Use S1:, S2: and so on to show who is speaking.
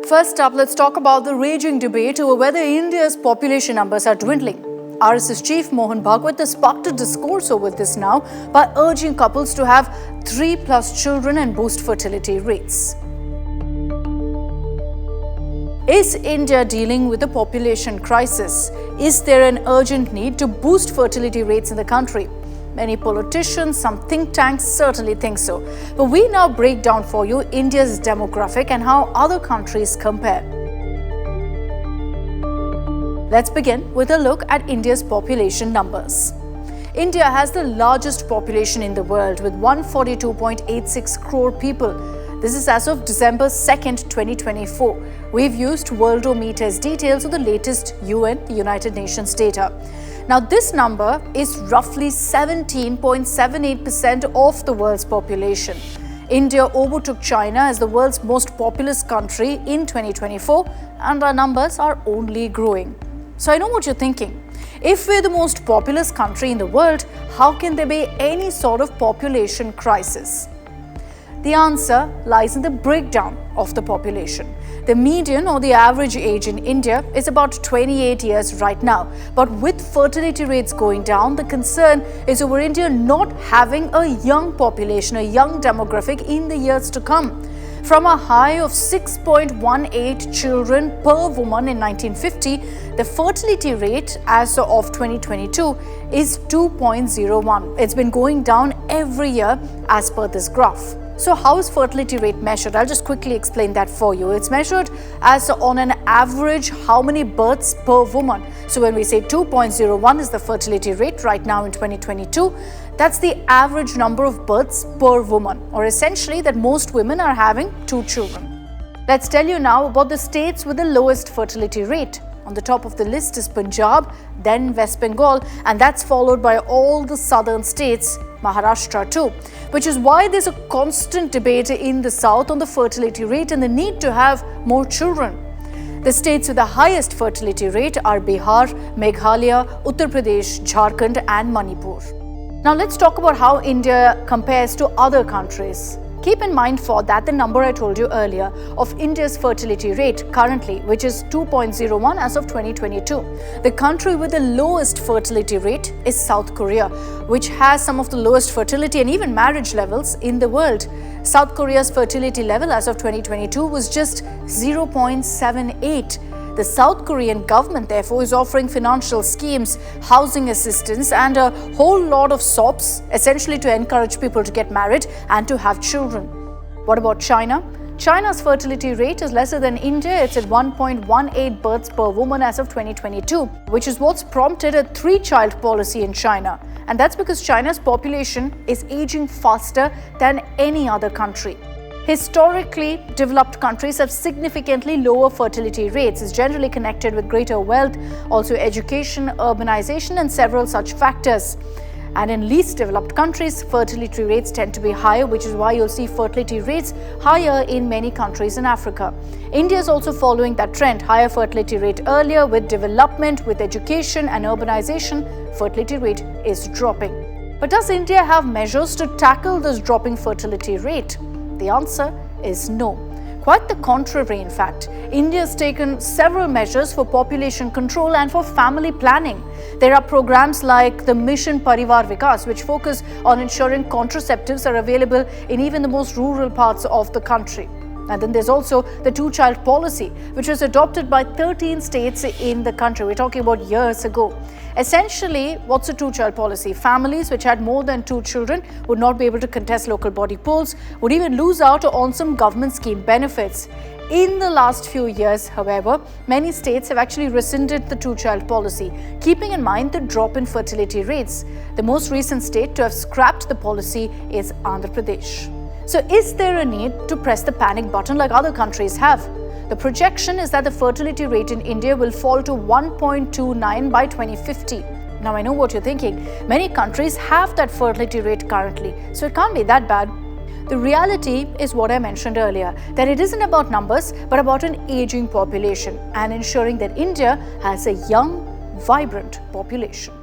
S1: First up, let's talk about the raging debate over whether India's population numbers are dwindling. RSS Chief Mohan Bhagwat has sparked a discourse over this now by urging couples to have 3+ children and boost fertility rates. Is India dealing with a population crisis? Is there an urgent need to boost fertility rates in the country? Many politicians, some think tanks certainly think so. But we now break down for you India's demographic and how other countries compare. Let's begin with a look at India's population numbers. India has the largest population in the world with 142.86 crore people. This is as of December 2nd, 2024. We've used Worldometer's details of the latest UN, the United Nations data. Now, this number is roughly 17.78% of the world's population. India overtook China as the world's most populous country in 2024, and our numbers are only growing. So I know what you're thinking. If we're the most populous country in the world, how can there be any sort of population crisis? The answer lies in the breakdown of the population. The median or the average age in India is about 28 years right now. But with fertility rates going down, the concern is over India not having a young population, a young demographic in the years to come. From a high of 6.18 children per woman in 1950, the fertility rate as of 2022 is 2.01. It's been going down every year as per this graph. So how is fertility rate measured? I'll just quickly explain that for you. It's measured as on an average how many births per woman. So when we say 2.01 is the fertility rate right now in 2022, that's the average number of births per woman, or essentially that most women are having 2 children. Let's tell you now about the states with the lowest fertility rate. On the top of the list is Punjab, then West Bengal, and that's followed by all the southern states, Maharashtra too, which is why there's a constant debate in the south on the fertility rate and the need to have more children. The states with the highest fertility rate are Bihar, Meghalaya, Uttar Pradesh, Jharkhand and Manipur. Now let's talk about how India compares to other countries. Keep in mind for that the number I told you earlier of India's fertility rate currently, which is 2.01 as of 2022. The country with the lowest fertility rate is South Korea, which has some of the lowest fertility and even marriage levels in the world. South Korea's fertility level as of 2022 was just 0.78. The South Korean government, therefore, is offering financial schemes, housing assistance, and a whole lot of SOPs, essentially to encourage people to get married and to have children. What about China? China's fertility rate is lesser than India. It's at 1.18 births per woman as of 2022, which is what's prompted a 3-child policy in China. And that's because China's population is aging faster than any other country. Historically, developed countries have significantly lower fertility rates. It's generally connected with greater wealth, also education, urbanization, and several such factors. And in least developed countries, fertility rates tend to be higher, which is why you'll see fertility rates higher in many countries in Africa. India is also following that trend, higher fertility rate earlier. With development, with education and urbanization, fertility rate is dropping. But does India have measures to tackle this dropping fertility rate? The answer is no. Quite the contrary, in fact. India has taken several measures for population control and for family planning. There are programs like the Mission Parivar Vikas, which focus on ensuring contraceptives are available in even the most rural parts of the country. And then there's also the 2-child policy, which was adopted by 13 states in the country. We're talking about years ago. Essentially, what's a 2-child policy? Families which had more than 2 children would not be able to contest local body polls, would even lose out on some government scheme benefits. In the last few years, however, many states have actually rescinded the 2-child policy, keeping in mind the drop in fertility rates. The most recent state to have scrapped the policy is Andhra Pradesh. So is there a need to press the panic button like other countries have? The projection is that the fertility rate in India will fall to 1.29 by 2050. Now I know what you're thinking. Many countries have that fertility rate currently, so it can't be that bad. The reality is what I mentioned earlier, that it isn't about numbers, but about an aging population and ensuring that India has a young, vibrant population.